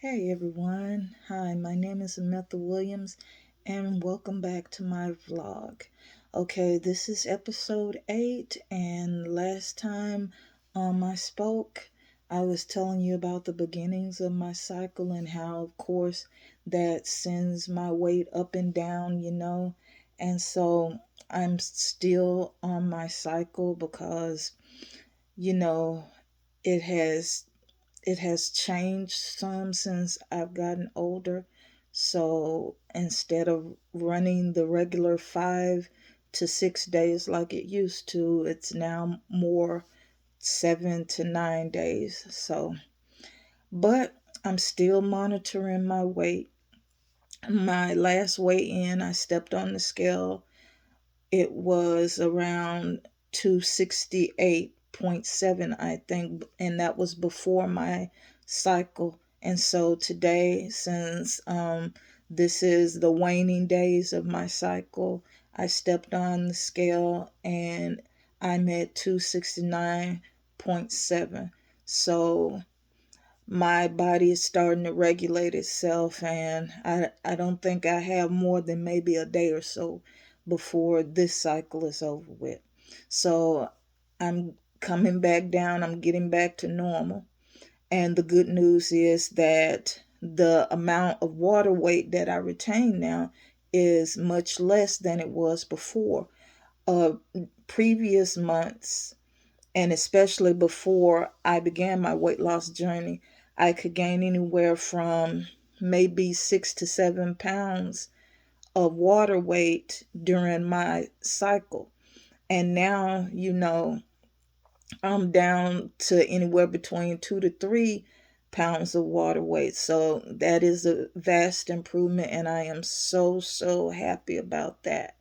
Hey everyone, hi, my name is Ametha Williams and welcome back to my vlog. Okay, this is episode 8 and last time I spoke, I was telling you about the beginnings of my cycle and how, of course, that sends my weight up and down. And so I'm still on my cycle because, you know, it has it has changed some since I've gotten older. So instead of running the regular 5 to 6 days like it used to, it's now more 7 to 9 days. But I'm still monitoring my weight. My last weigh in, I stepped on the scale. It was around 268.7, I think, and that was before my cycle. And so today, since this is the waning days of my cycle, I stepped on the scale and I'm at 269.7. So my body is starting to regulate itself, and I don't think I have more than maybe a day or so before this cycle is over with. So I'm coming back down, I'm getting back to normal. And the good news is that the amount of water weight that I retain now is much less than it was before. Uh, Previous months, and especially before I began my weight loss journey, I could gain anywhere from maybe 6 to 7 pounds of water weight during my cycle. And now, I'm down to anywhere between 2 to 3 pounds of water weight. So that is a vast improvement, and I am so happy about that.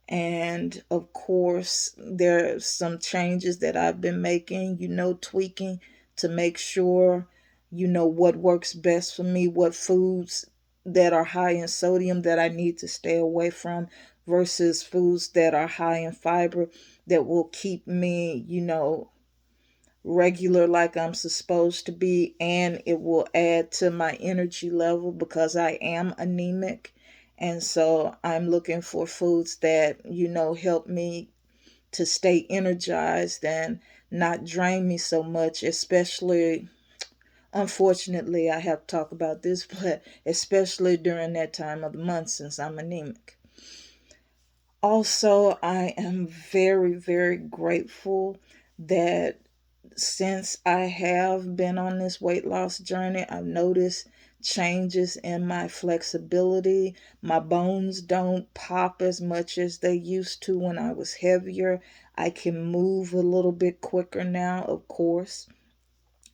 And of course, there are some changes that I've been making, tweaking to make sure, what works best for me, what foods that are high in sodium that I need to stay away from versus foods that are high in fiber that will keep me, regular like I'm supposed to be, and it will add to my energy level because I am anemic. And so I'm looking for foods that, help me to stay energized and not drain me so much, especially, unfortunately, I have to talk about this, but especially during that time of the month since I'm anemic. Also, I am very grateful that since I have been on this weight loss journey, I've noticed changes in my flexibility. My bones don't pop as much as they used to when I was heavier. I can move a little bit quicker now, of course,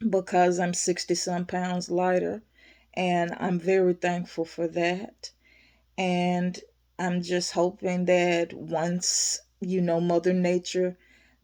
because I'm 60 some pounds lighter. And I'm very thankful for that. And I'm just hoping that once, Mother Nature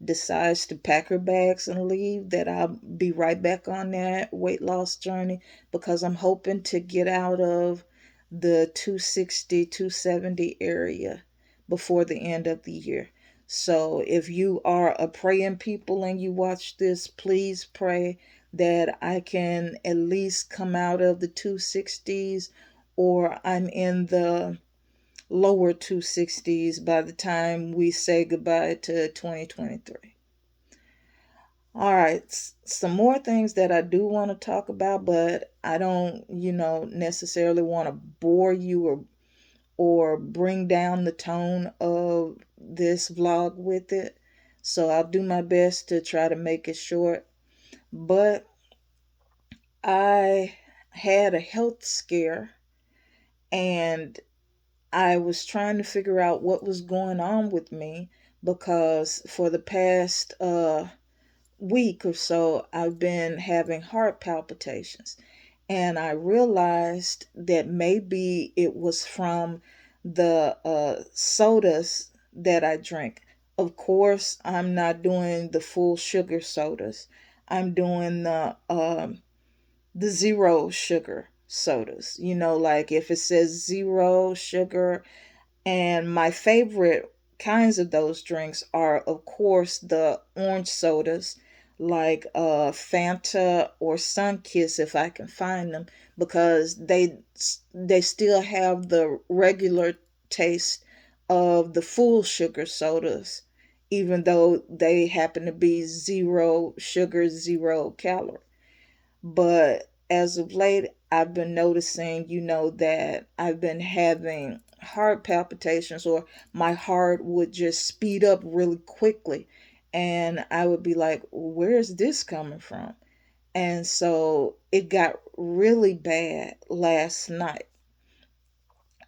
decides to pack her bags and leave, that I'll be right back on that weight loss journey because I'm hoping to get out of the 260, 270 area before the end of the year. So if you are a praying people and you watch this, please pray that I can at least come out of the 260s, or I'm in the lower 260s by the time we say goodbye to 2023. All right, some more things that I do want to talk about, but I don't, necessarily want to bore you or bring down the tone of this vlog with it. So I'll do my best to try to make it short. But I had a health scare, and I was trying to figure out what was going on with me because for the past week or so, I've been having heart palpitations. And I realized that maybe it was from the sodas that I drink. Of course, I'm not doing the full sugar sodas. I'm doing the zero sugar sodas. Like if it says zero sugar, and my favorite kinds of those drinks are, of course, the orange sodas like Fanta or Sunkiss if I can find them, because they still have the regular taste of the full sugar sodas, even though they happen to be zero sugar, 0 calorie. But as of late, I've been noticing, that I've been having heart palpitations, or my heart would just speed up really quickly. And I would be like, where's this coming from? And so it got really bad last night.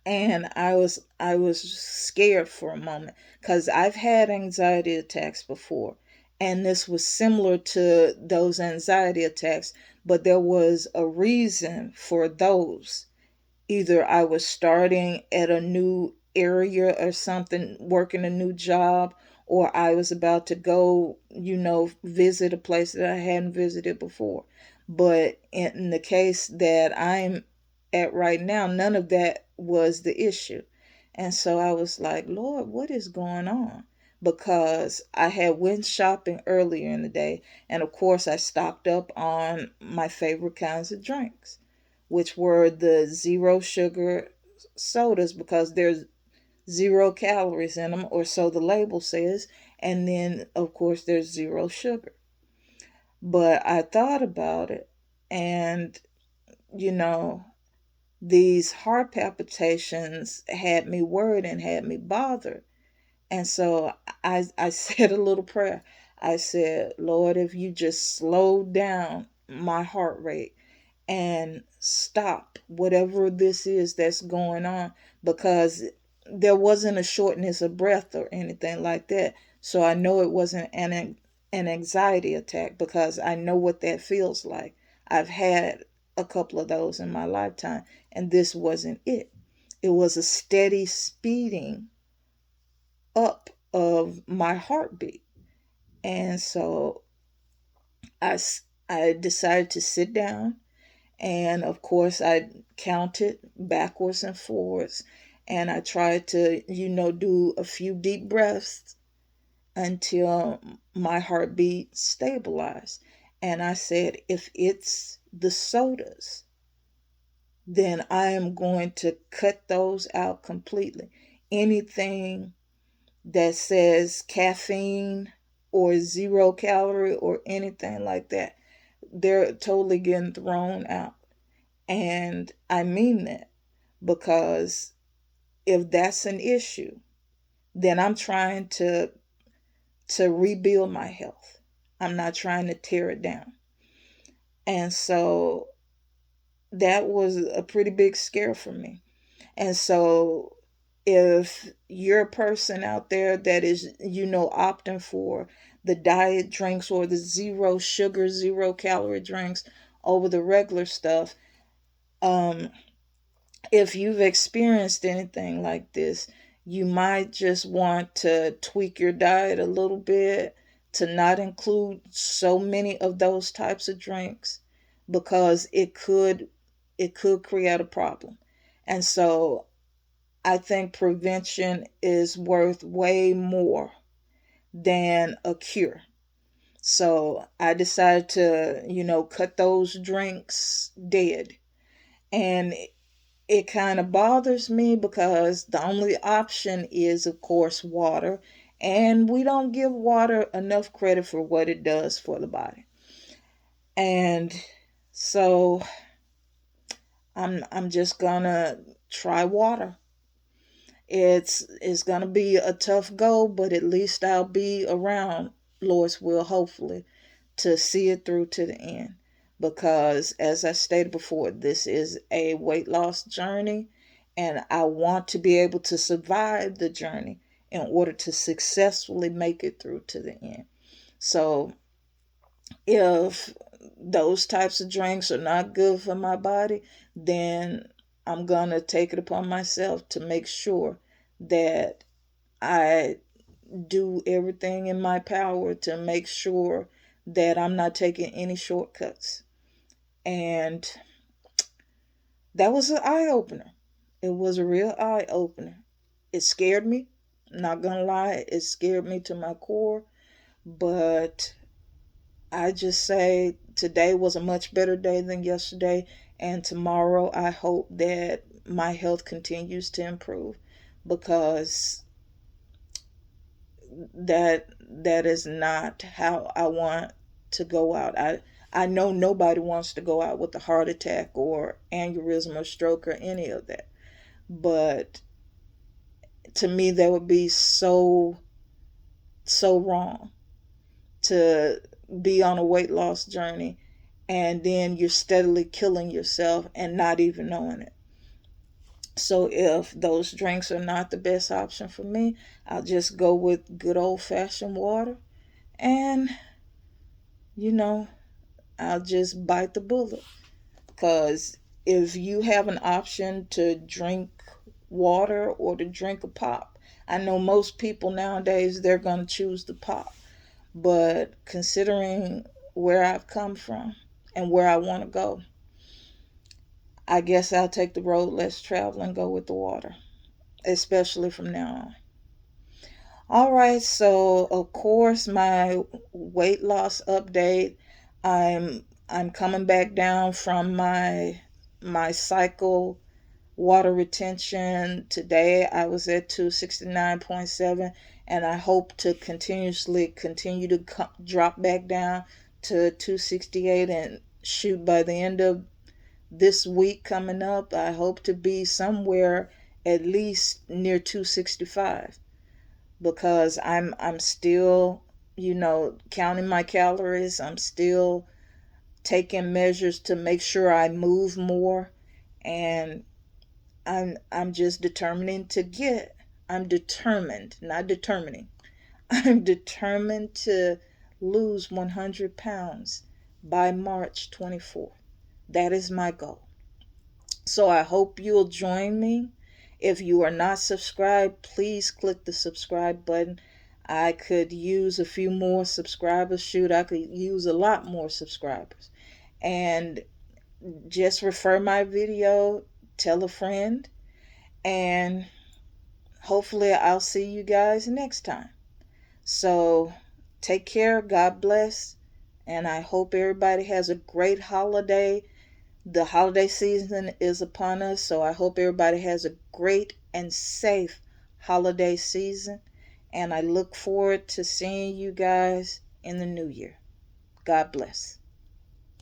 And I was scared for a moment, because I've had anxiety attacks before, and this was similar to those anxiety attacks, but there was a reason for those. Either I was starting at a new area or something, working a new job, or I was about to go, visit a place that I hadn't visited before. But in the case that I'm at right now, none of that was the issue. And so I was like, Lord, what is going on? Because I had went shopping earlier in the day, and of course I stocked up on my favorite kinds of drinks, which were the zero sugar sodas, because there's 0 calories in them, or so the label says. And then, of course, there's zero sugar. But I thought about it, and, you know, these heart palpitations had me worried and had me bothered. And so I said a little prayer. I said, Lord, if you just slow down my heart rate and stop whatever this is that's going on, because there wasn't a shortness of breath or anything like that. So I know it wasn't an anxiety attack, because I know what that feels like. I've had a couple of those in my lifetime, and this wasn't it. It was a steady speeding up of my heartbeat. And so I, I decided to sit down. And of course, I counted backwards and forwards. And I tried to, do a few deep breaths until my heartbeat stabilized. And I said, if it's the sodas, then I am going to cut those out completely. Anything that says caffeine or 0 calorie or anything like that, they're totally getting thrown out. And I mean that, because if that's an issue, then I'm trying to rebuild my health. I'm not trying to tear it down. And so that was a pretty big scare for me. And so if you're a person out there that is, opting for the diet drinks or the zero sugar, 0 calorie drinks over the regular stuff, um, if you've experienced anything like this, you might just want to tweak your diet a little bit to not include so many of those types of drinks, because it could create a problem. And so I think prevention is worth way more than a cure. So I decided to, cut those drinks dead. And it kind of bothers me, because the only option is, of course, water. And we don't give water enough credit for what it does for the body. And so I'm just gonna try water. It's gonna be a tough go, but at least I'll be around, Lord's will, hopefully, to see it through to the end. Because as I stated before, this is a weight loss journey, and I want to be able to survive the journey in order to successfully make it through to the end. So if those types of drinks are not good for my body, then I'm going to take it upon myself to make sure that I do everything in my power to make sure that I'm not taking any shortcuts. And that was an eye opener. It was a real eye opener. It scared me. I'm not going to lie, it scared me to my core, but I just say today was a much better day than yesterday, and tomorrow I hope that my health continues to improve, because that is not how I want to go out. I know nobody wants to go out with a heart attack or aneurysm or stroke or any of that. But to me that would be so wrong to be on a weight loss journey and then you're steadily killing yourself and not even knowing it. So if those drinks are not the best option for me, I'll just go with good old fashioned water, and you know, I'll just bite the bullet. Because if you have an option to drink water or to drink a pop, I know most people nowadays they're going to choose the pop. But considering where I've come from and where I want to go, I guess I'll take the road less traveled and go with the water, especially from now on. All right, so of course my weight loss update. I'm coming back down from my cycle water retention. Today I was at 269.7, and I hope to continuously continue to drop back down to 268, and shoot, by the end of this week coming up I hope to be somewhere at least near 265, because I'm still, counting my calories. I'm still taking measures to make sure I move more, and I'm just determining to get. I'm determined, not determining. I'm determined to lose 100 pounds by March 24th. That is my goal. So I hope you'll join me. If you are not subscribed, please click the subscribe button. I could use a few more subscribers. Shoot, I could use a lot more subscribers. And just refer my video, tell a friend, and hopefully I'll see you guys next time. So take care, God bless, and I hope everybody has a great holiday. The holiday season is upon us, so I hope everybody has a great and safe holiday season, and I look forward to seeing you guys in the new year. God bless.